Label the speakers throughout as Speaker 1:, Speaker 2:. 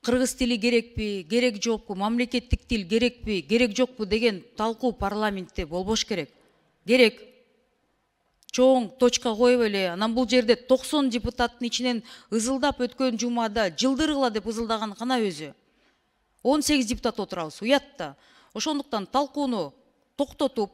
Speaker 1: кыргыз тили керекпи, керек жокпу, мамлекеттик тил керекпи, керек жокпу деген талкуу парламентте болбош керек. Керек. Чоң точка коюп эле, анан бул жерде 90 депутаттын ичинен ызылдап өткөн жумада жылдыргыла деп ызылдаган кана өзү. 18 депутат отурабыз, уят да. Ошондуктан талкууну токтотуп,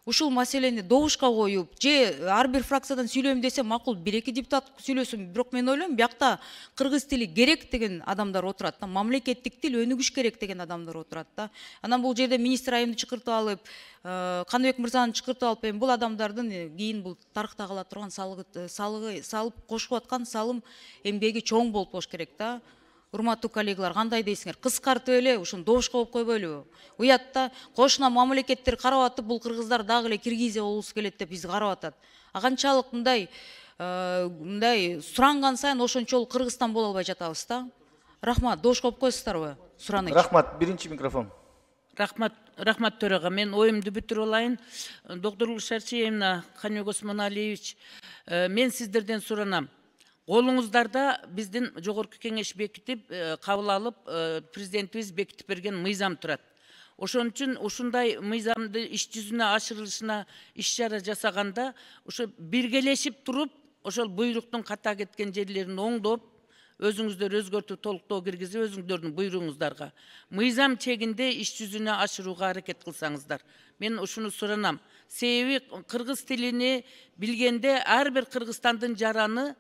Speaker 1: ушул маселени добушка коюп, же ар бир фракциядан сүйлөйм десе макул, 1-2 депутат сүйлөсүн. Бирок мен ойлойм, биякта кыргыз тили керек деген адамдар отурат да, мамлекеттик тил өнүгүш керек деген адамдар отурат да. Анан бул жерде министр айымды чакыртып алып, Каныбек мырзаны чакыртып алып, бул адамдардын кийин бул тарыхта кала турган салып кошуп аткан салым эмгеги чоң болуп болуш керек да. Урматтуу коллегалар, кандай дейсиңер? Кыскартып эле ушуну добушка коюп койбойлубу? Уят да, кошуна мамлекеттер карап атып, бул кыргыздар дагы эле Киргизия болгусу келет деп бизди карап атат. Канчалык мындай суранган сайын ошончолук Кыргызстан боло албай жатабыз да. Рахмат, добушка коюп коесуздарбы? Сураныч.
Speaker 2: Рахмат, биринчи микрофон.
Speaker 3: Рахмат төрага. Мен оюмду бүтүрүп алайын. Доктор Шарчиевна, Каныбек Осмоналиевич, мен сиздерден суранам. Колуңуздарда биздин жогорку кеңеш бекитип, кабыл алып, президентибиз бекитип берген мыйзам турат. Ошон үчүн ушундай мыйзамды иш жүзүнө ашырылышына иш-чара жасаганда, ошо биргелешип туруп, ошол буйруктун ката кеткен жерлерин оңдоп, өзүңүздөр өзгөртүп толуктоо киргизип, өзүңүздөрдүн буйругуңуздарга мыйзам чегинде иш жүзүнө ашырууга аракет кылсаңыздар. Мен ушуну суранам. Себеби кыргыз тилини билгенде ар бир Кыргызстандын жараны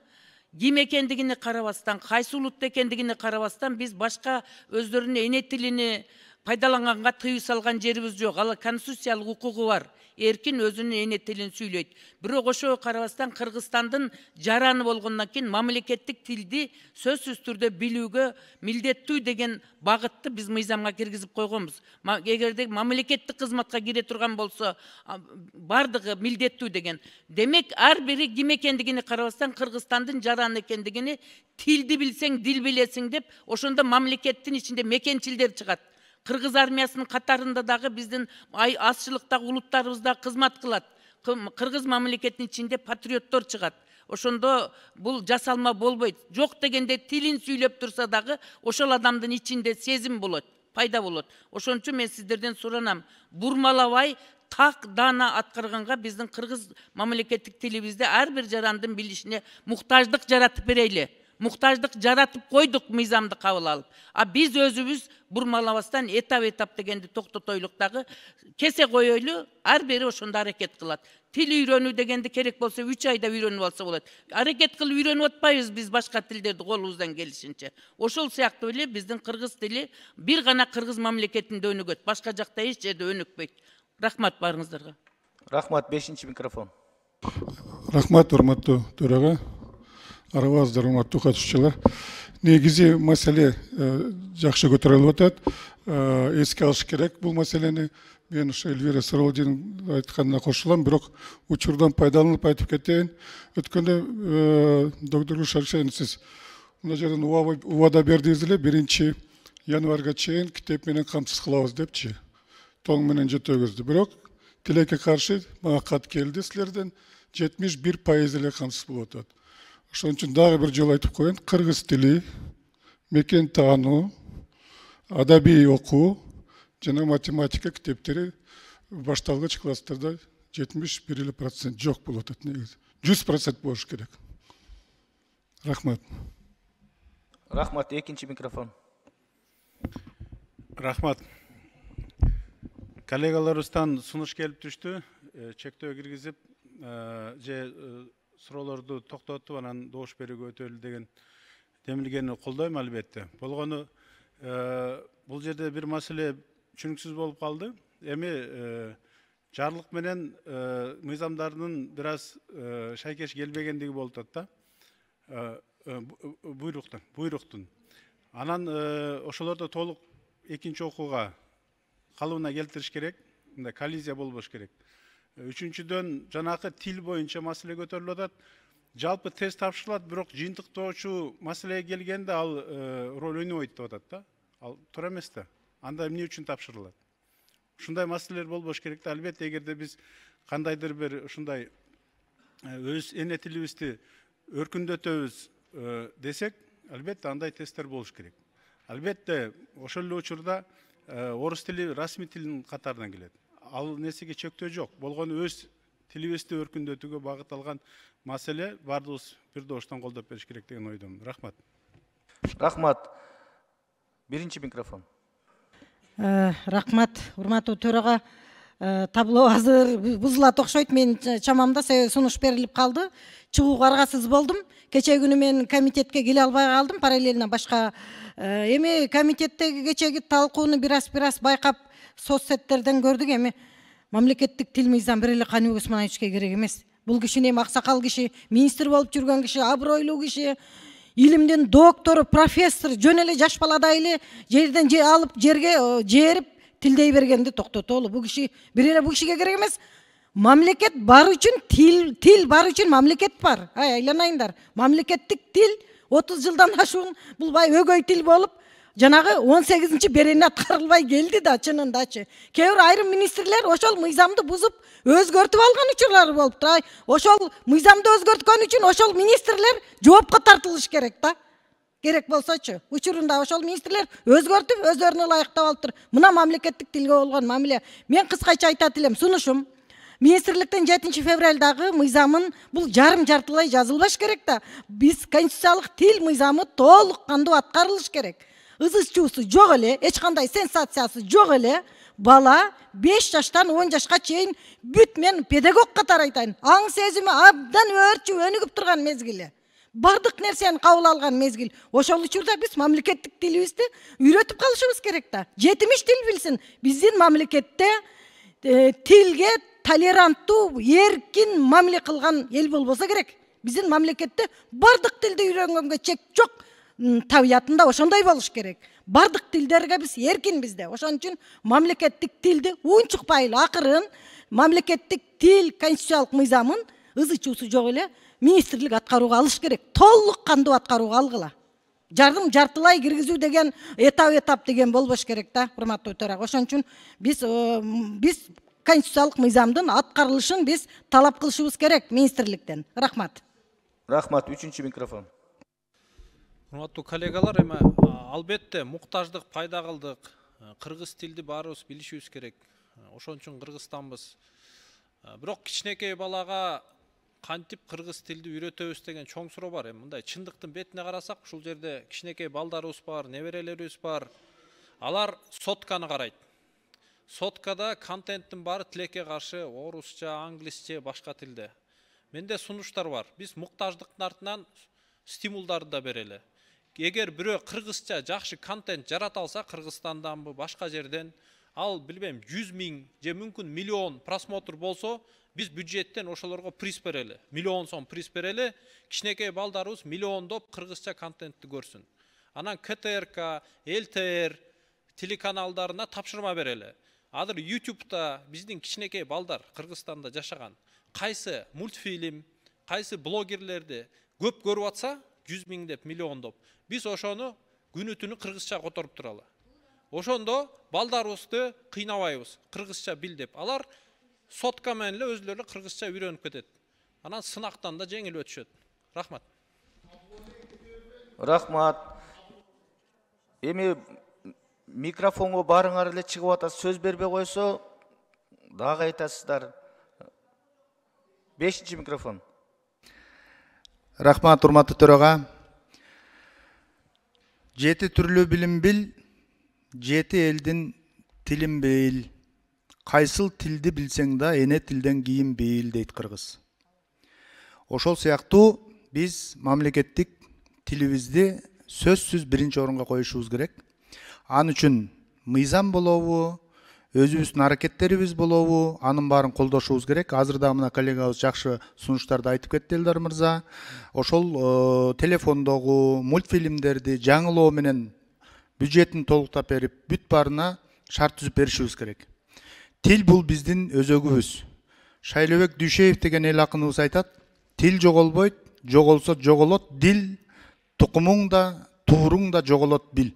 Speaker 3: ким экендигине карабастан, кайсы улут экендигине карабастан биз башка өздөрүнүн эне тилини пайдаланганга тыюу салган жерибиз жок. Ал конституциялык укугу бар. Эркин өзүнүн эне тилин сүйлөйт. Бирок ошого карабастан Кыргызстандын жараны болгондон кийин мамлекеттик тилди сөзсүз түрдө билүүгө милдеттүү деген багытты биз мыйзамга киргизип койгонбуз. Эгерде мамлекеттик кызматка кире турган болсо, бардыгы милдеттүү деген. Демек, ар бири ким экендигине карабастан Кыргызстандын жараны экендигини тилди билсең, дил билесиң деп, ошондо мамлекеттин ичинде мекенчилдер чыгат. Кыргыз армиясынын катарында дагы биздин азчылыктагы улуттарыбыз да кызмат кылат. Кыргыз мамлекетинин ичинде патриоттор чыгат. Ошондо бул жасалма болбойт. Жок дегенде тилин сүйлөп турса дагы ошол адамдын ичинде сезим болот, пайда болот. Ошон үчүн мен сиздерден суранам, бурмалабай так даана аткарганга биздин кыргыз мамлекеттик тилибизде ар бир жарандын билишине муктаждык жаратып берейли. Муктаждык жаратып койдук мыйзамды кабыл алып. А биз өзүбүз бурмалабастан этап дегенди токтотойлук дагы кесе коёйлу, ар бири ошондо аракет кылат. Тил үйрөнүү дегенди керек болсо 3 айда үйрөнүп алса болот. Аракет кылып үйрөнүп атпайбыз биз башка тилдерди колубуздан келишинче. Ошол сыяктуу эле биздин кыргыз тили бир гана кыргыз мамлекетинде өнүгөт, башка жакта эч жерде өнүкпөйт. Рахмат барыңыздарга.
Speaker 2: Рахмат, 5-чи микрофон.
Speaker 4: Рахмат, урматтуу төрага. Арабаздар, урматтуу катышуучулар. Негизи маселе жакшы көтөрүлүп атат. Эске алыш керек бул маселени. Мен ушу Эльвира Саралдинин айтканына кошулам, бирок учурдан пайдаланып айтып кетейин. Өткөндө доктор Шаршен сиз мына жерден убада бердиңиз эле, 1 январга чейин китеп менен камсыз кылабыз депчи. Тоң менен жетөбүздү. Бирок тилекке каршы мага кат келди силерден 71% эле камсыз болуп атат. Ошон үчүн дагы бир жолу айтып коеюн, кыргыз тили, мекен таануу, адабий окуу жана математика китептери башталгыч класстарда 71% жок болуп атат негизи. 100% болуш керек. Рахмат.
Speaker 2: Рахмат, 2-чи микрофон.
Speaker 5: Рахмат. Коллегаларыбыздан сунуш келип түштү. Чектөө киргизип, же суроолорду токтотуп, анан добуш берүүгө өтөлү деген демилгени колдойм албетте. Болгону бул жерде бир маселе түшүнүксүз болуп калды. Эми жарлык менен мыйзамдардын бир аз шайкеш келбегендиги болуп атат да. Буйруктун. Анан ошолордо толук экинчи окууга калыбына келтириш керек. Мындай коллизия болбош керек. Үчүнчүдөн жанакы тил боюнча маселе көтөрүлүп атат. Жалпы тест тапшырылат, бирок жыйынтыктоочу маселеге келгенде ал роль ойнобойт деп атат да. Ал туура эмес да. Анда эмне үчүн тапшырылат? Ушундай маселелер болбош керек да. Албетте, эгерде биз кандайдыр бир ушундай өз эне тилибизди өркүндөтөбүз десек, албетте андай тесттер болуш керек. Албетте, ошол эле учурда орус тили расмий тилдин катарынан келет. Ал нерсеге чектөө жок. Болгону өз тилибизди өркүндөтүүгө багытталган маселе бардыгыбыз бир добуштан колдоп бериш керек деген ойдомун. Рахмат.
Speaker 2: Рахмат. Биринчи микрофон.
Speaker 6: Рахмат, урматтуу төрага. Табло азыр бузулат окшойт. Мен чамамда сунуш берилип калды. Чыгууга аргасыз болдум. Кече күнү мен комитетке келе албай калдым. Параллельно башка эми комитеттеги кечеги талкууну бир аз байкап соцсеттерден көрдүк. Эми мамлекеттик тил мыйзам бир эле Каныбек Усмановичке керек эмес. Бул киши эми аксакал киши, министр болуп жүргөн киши, абройлуу киши, илимдин доктору, профессор, жөн эле жаш баладай эле жерден алып жерге жерип тилдей бергенди токтотолу. Бул киши бир эле бул кишиге керек эмес. Мамлекет бар үчүн тил бар үчүн мамлекет бар. Айланайындар. Мамлекеттик тил 30 жылдан ашуун бул бай өгөй тил болуп, жанагы 18-нчи берени аткарылбай келди да чынындачы. Кээ бир айрым министрлер ошол мыйзамды бузуп өзгөртүп алган учурлары болуптур. Ошол мыйзамды өзгөрткөн үчүн ошол министрлер жоопко тартылыш керек да. Керек болсочу. Учурунда ошол министрлер өзгөртүп, өздөрүнө ылайыктап алыптыр. Мына мамлекеттик тилге болгон мамиле. Мен кыскача айтат элем, сунушум. Министрликтен 7 февралдагы мыйзамын бул жарым-жартылай жазылбаш керек да. Биз конституциялык тил мыйзамы толук кандуу аткарылыш керек. Ызы-чуусу жок эле, эч кандай сенсациясы жок эле. Бала 5 жаштан 10 жашка чейин бүт мен педагог катары айтайын. Аң сезими абдан өрчүп өнүгүп турган мезгили. Бардык нерсени кабыл алган мезгил. Ошол учурда биз мамлекеттик тилибизди үйрөтүп калышыбыз керек да. Жетимиш тил билсин. Биздин мамлекетте тилге толеранттуу, эркин мамиле кылган эл болбосо керек. Биздин мамлекетте бардык тилди үйрөнгөнгө чек жок. Табиятында ошондой болуш керек. Бардык тилдерге биз эркинбиз да. Ошон үчүн мамлекеттик тилди унчукпай эле акырын мамлекеттик тил конституциялык мыйзамын ызы-чуусу жок эле министрлик аткарууга алыш керек. Толук кандуу аткарууга алгыла. Жартылай киргизүү деген этап деген болбош керек да, урматтуу төрага. Ошон үчүн биз конституциялык мыйзамдын аткарылышын биз талап кылышыбыз керек министрликтен. Рахмат.
Speaker 2: Рахмат. Үчүнчү микрофон.
Speaker 7: Урматтуу коллегалар, эми албетте муктаждык пайда кылдык. Кыргыз тилди баарыбыз билишибиз керек. Ошон үчүн Кыргызстанбыз. Бирок кичинекей балага кантип кыргыз тилди үйрөтөбүз деген чоң суроо бар. Эми мындай чындыктын бетине карасак, ушул жерде кичинекей балдарыбыз бар, неберелерибиз бар. Алар сотканы карайт. Соткада контенттин баары тилекке каршы орусча, англисче, башка тилде. Менде сунуштар бар. Биз муктаждыктын артынан стимулдарды да берели. Эгер бирөө кыргызча жакшы контент жарата алса, Кыргызстанданбы, башка жерден, ал билбейм 100 000 же мүмкүн миллион просмотр болсо, биз бюджеттен ошолорго приз берели. Миллион сом приз берели. Кичинекей балдарыбыз миллиондоп кыргызча контентти көрсүн. Анан КТРК, ЛТР телеканалдарына тапшырма берели. Азыр YouTube'да биздин кичинекей балдар Кыргызстанда жашаган кайсы мультфильм, кайсы блогерлерди көп көрүп атса, 100 000 деп, миллиондоп, биз ошону күнү түнү кыргызча которуп туралы. Ошондо балдарыбызды кыйнабайбыз, кыргызча бил деп. Алар сотка менен эле өзлөрү кыргызча үйрөнүп кетет. Анан сынактан да жеңил өтүшөт. Рахмат.
Speaker 2: Рахмат. Эми микрофонго барыңар эле чыгып атат, сөз бербей койсо дагы айтасыздар. 5-чи микрофон.
Speaker 8: Рахмат, урматтуу төрага. 7 түрлүү билим бил, 7 элдин тилин бил. Кайсыл тилди билсең да, эне тилден кийин бил дейт кыргыз. Ошол сыяктуу биз мамлекеттик тилибизди сөзсүз биринчи орунга коюшубуз керек. Ан үчүн мыйзам болобу, өзүбүздүн аракеттерибиз болобу, анын баарын колдошубуз керек. Азырда мына коллегабыз жакшы сунуштарды айтып кетти Элдар мырза. Ошол телефондогу мультфильмдерди жаңылоо менен бюджетин толуктап берип, бүт баарына шарт түзүп беришибиз керек. Тил бул биздин өзөгүбүз. Шайлообек Дүйшеев деген эл акыныбыз айтат, тил жоголбойт, жоголсо жоголот, дил тукумуң да, тууруң да жоголот бил.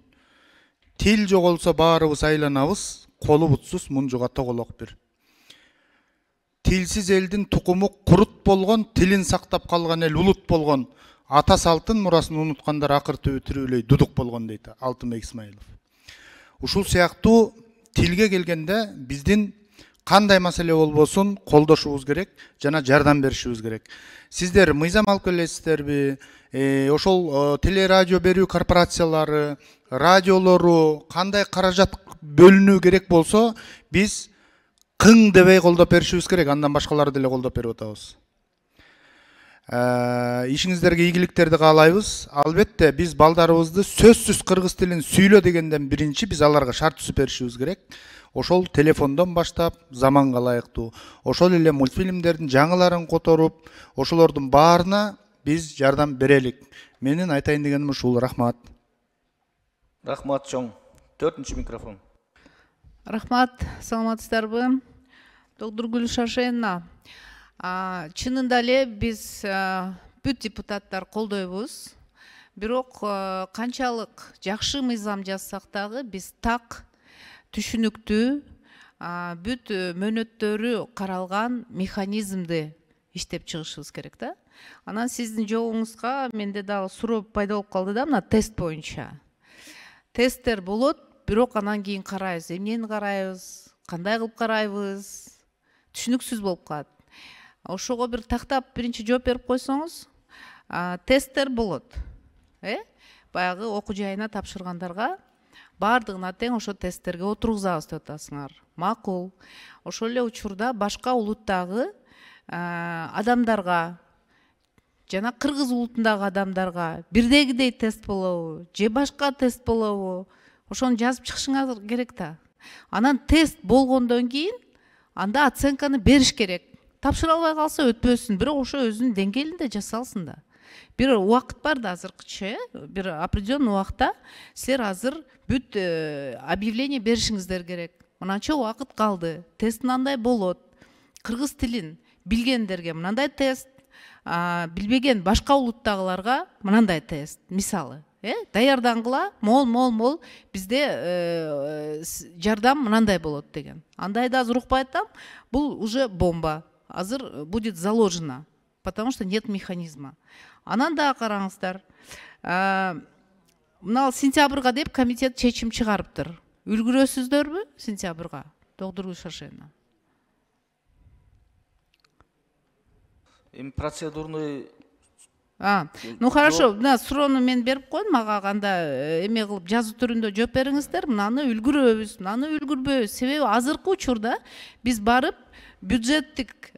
Speaker 8: Тил жоголсо баарыбыз айланабыз, колу бутсуз мунжуга тоголок бир. Тилсиз элдин тукуму курут болгон, тилин сактап калган эл улут болгон. ата салтын мурасын унуткандар акыр түбү тирүүлөй дудук болгон дейт Алтынбек Исмаилов. Ушул сыяктуу тилге келгенде биздин кандай маселе болбосун колдошубуз керек жана жардам беришибиз керек. Сиздер мыйзам алып келесиздерби? Ошол телерадио берүү корпорациялары, радиолору кандай каражат бөлүнүү керек болсо, биз кың дебей колдоп беришибиз керек, андан башкалары деле колдоп берип атабыз. Ишиңиздерге ийгиликтерди каалайбыз. Албетте биз балдарыбызды сөзсүз кыргыз тилин сүйлө дегенден биринчи биз аларга шарт түзүп беришибиз керек. Ошол телефондон баштап заманга ылайыктуу, ошол эле мультфильмдердин жаңыларын которуп, ошолордун баарына биз жардам берелик. Менин айтайын дегеним ушул. Рахмат.
Speaker 2: Рахмат чоң. 4-чү микрофон.
Speaker 9: Рахмат, саламатсыздарбы? Доктор Гүл Шашенна. Чынында эле биз бүт депутаттар колдойбуз. Бирок канчалык жакшы мыйзам жазсак дагы биз так түшүнүктүү бүт мөөнөттөрү каралган механизмди иштеп чыгышыбыз керек да. Анан сиздин жообуңузга менде дагы суроо пайда болуп калды да, мына тест боюнча. Тесттер болот, бирок анан кийин карайбыз, эмнени карайбыз, кандай кылып карайбыз, түшүнүксүз болуп калат. Ошого бир тактап биринчи жооп берип койсоңуз, тесттер болот. Баягы окуу жайына тапшыргандарга баардыгына тең ошо тесттерге отургузабыз деп атасыңар. Макул. Ошол эле учурда башка улуттагы адамдарга жана кыргыз улутундагы адамдарга бирдегидей тест болобу, же башка тест болобу? Ошону жазып чыгышыңар керек да. Анан тест болгондон кийин анда оценканы бериш керек. Тапшыра албай калса өтпөсүн, бирок ошо өзүнүн деңгээлинде жасалсын да. Бир убакыт бар да азыркыча, бир определенный убакта силер азыр бүт объявление беришиңиздер керек. Мынанча убакыт калды. Тест мынандай болот. Кыргыз тилин билгендерге мынандай тест, билбеген башка улуттагыларга мынандай тест. Мисалы, даярдангыла, мол бизде жардам мынандай болот деген. Андайда азыр укпай атам, бул уже бомба. Азыр будет заложено, потому что нет механизма. Анан да караңыздар. Мына сентябрга деп комитет чечим чыгарыптыр. Үлгүрөсүздөрбү сентябрга? Доктор Шашенна.
Speaker 2: Процедурный.
Speaker 9: Ну хорошо, мына суроону мен берип коеюн, мага канда эме кылып жазуу түрүндө жооп бериңиздер. Мынаны үлгүрөбүз, мынаны үлгүрбөйбүз. Себеби азыркы учурда биз барып бюджеттик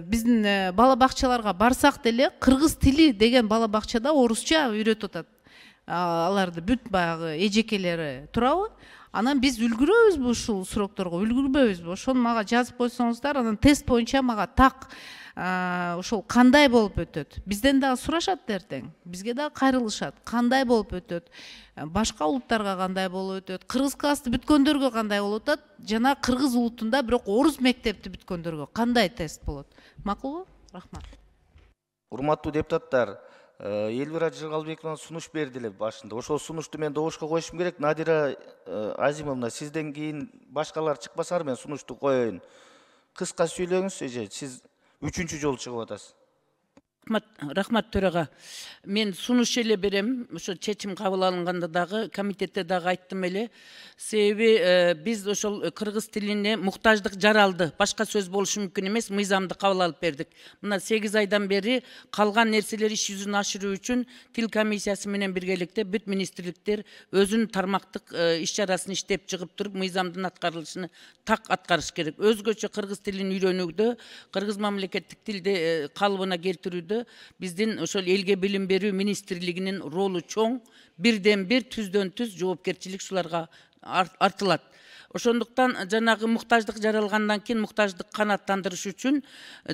Speaker 9: биздин бала бакчаларга барсак деле кыргыз тили деген бала бакчада орусча үйрөтүп атат. Аларды бүт баягы эжекелери турабы? Анан биз үлгүрөбүзбү ушул сурокторго, үлгүрбөйбүзбү? Ошону мага жазып койсоңуздар, анан тест боюнча мага так ошол кандай болуп өтөт? Бизден дагы сурашат эртең. Бизге дагы кайрылышат. Кандай болуп өтөт? Башка улуттарга кандай болуп өтөт? Кыргыз классты бүткөндөргө кандай болуп өтөт? Жана кыргыз улутунда бирок орус мектепти бүткөндөргө кандай тест болот? Макулбу? Рахмат.
Speaker 2: Урматтуу депутаттар, Элвира Жыргалбековна сунуш берди эле башында. Ошол сунушту мен добушка коюшум керек. Надира Азимовна, сизден кийин башкалар чыкпасаңар мен сунушту коеюн. Кыска сүйлөңүз, эже, сиз 3-чү жолу чыгып атасыз.
Speaker 3: Рахмат төрага. Мен сунуш эле берем. Ошо чечим кабыл алынганда дагы комитетте дагы айттым эле. Себеби биз ошол кыргыз тилине муктаждык жаралды. Башка сөз болушу мүмкүн эмес, мыйзамды кабыл алып бердик. Мына 8 айдан бери калган нерселер иш жүзүн ашыруу үчүн тил комиссиясы менен биргеликте бүт министрликтер өзүнүн тармактык иш чарасын иштеп чыгып туруп, мыйзамдын аткарылышын так аткарыш керек. Өзгөчө кыргыз тилин үйрөнүүдө, кыргыз мамлекеттик тилди калыбына келтирүүдө биздин ошол элге билим берүү министрлигинин ролу чоң, бирден бир түздөн түз жоопкерчилик шуларга артылат. Ошондуктан жанагы муктаждык жаралгандан кийин муктаждык канааттандырыш үчүн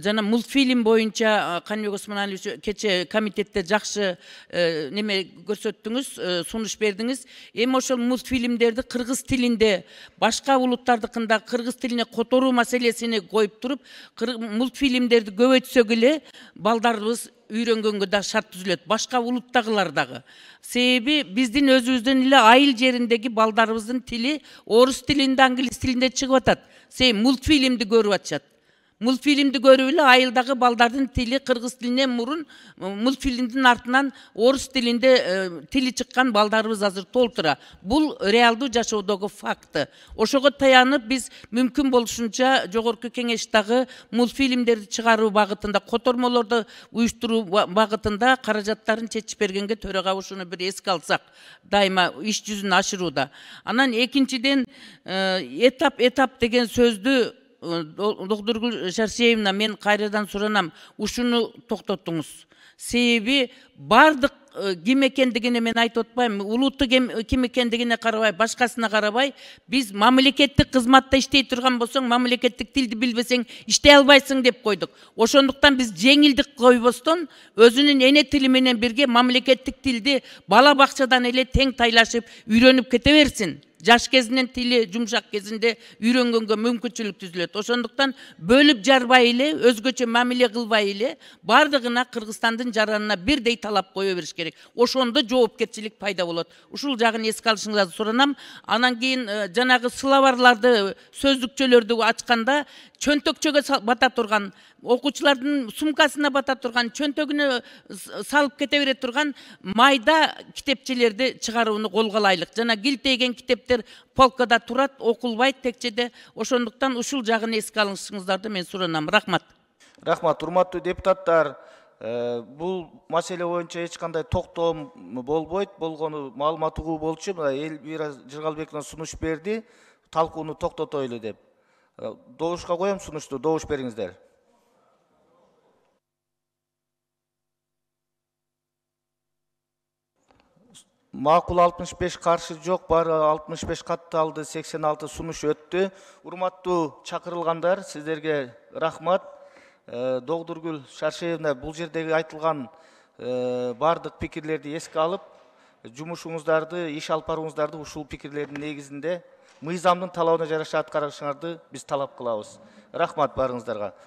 Speaker 3: жана мультфильм боюнча Каныбек Осмоналиевич кече комитетте жакшы неме көрсөттүңүз, сунуш бердиңиз. Эми ошол мультфильмдерди кыргыз тилинде башка улуттардыкында кыргыз тилине которуу маселесини коюп туруп, мультфильмдерди көбөйтсөк эле балдарыбыз үйрөнгөнгө да шарт түзүлөт. Башка улуттагылар дагы. Себеби биздин өзүбүздүн эле айыл жериндеги балдарыбыздын тили орус тилинде, англис тилинде чыгып атат. Себеби мультфильмди көрүп атышат. Мультфильмди көрүп эле айылдагы балдардын тили кыргыз тилинен мурун мультфильмдин артынан орус тилинде тили чыккан балдарыбыз азыр толтура. Бул реалдуу жашоодогу факты. Ошого таянып биз мүмкүн болушунча жогорку кеңештагы мультфильмдерди чыгаруу багытында, котормолорду уюштуруу багытында каражаттарын чечип бергенге төрага ушуну бир эске алсак, дайыма иш жүзүн ашырууда. Анан экинчиден этап деген сөздү Доктор Шаршеевна, мен кайрадан суранам, ушуну токтотуңуз. Себеби бардык ким экендигине мен айтып атпайм, улутту ким экендигине карабай, башкасына карабай, биз мамлекеттик кызматта иштей турган болсоң, мамлекеттик тилди билбесең иштей албайсың деп койдук. Ошондуктан биз жеңилдик койбостон өзүнүн эне тили менен бирге мамлекеттик тилди бала бакчадан эле тең тайлашып үйрөнүп кете берсин. Жаш кезинен тили жумшак кезинде үйрөнгөнгө мүмкүнчүлүк түзүлөт. Ошондуктан бөлүп жарбай эле, өзгөчө мамиле кылбай эле, бардыгына Кыргызстандын жаранына бирдей талап кое бериш керек. Ошондо жоопкерчилик пайда болот. Ушул жагын эске алышыңызды суранам. Анан кийин жанагы словарларды, сөздүкчөлөрдү ачканда чөнтөкчөгө бата турган, окуучулардын сумкасына бата турган, чөнтөгүнө салып кете бере турган майда китепчелерди чыгарууну колго алайлык. Жана килтейген китептер полкада турат, окулбайт текчеде. Ошондуктан ушул жагын эске алышыңыздарды мен суранам. Рахмат.
Speaker 2: Рахмат, урматтуу депутаттар. Бул маселе боюнча эч кандай токтом болбойт. Болгону маалымат угуу болчу. Элвира Жыргалбековна сунуш берди. Талкууну токтотойлу деп. Добушка коем сунушту. Добуш бериңиздер. Макул 65 каршы жок, бары 65 катталды, 86 сунуш өттү. Урматтуу чакырылгандар, сиздерге рахмат. Доктор Шаршеевна бул жердеги айтылган бардык пикирлерди эске алып, жумушуңуздарды, иш алып барууңуздарды ушул пикирлердин негизинде мыйзамдын талабына жараша аткарышыңарды биз талап кылабыз. Рахмат барыңыздарга.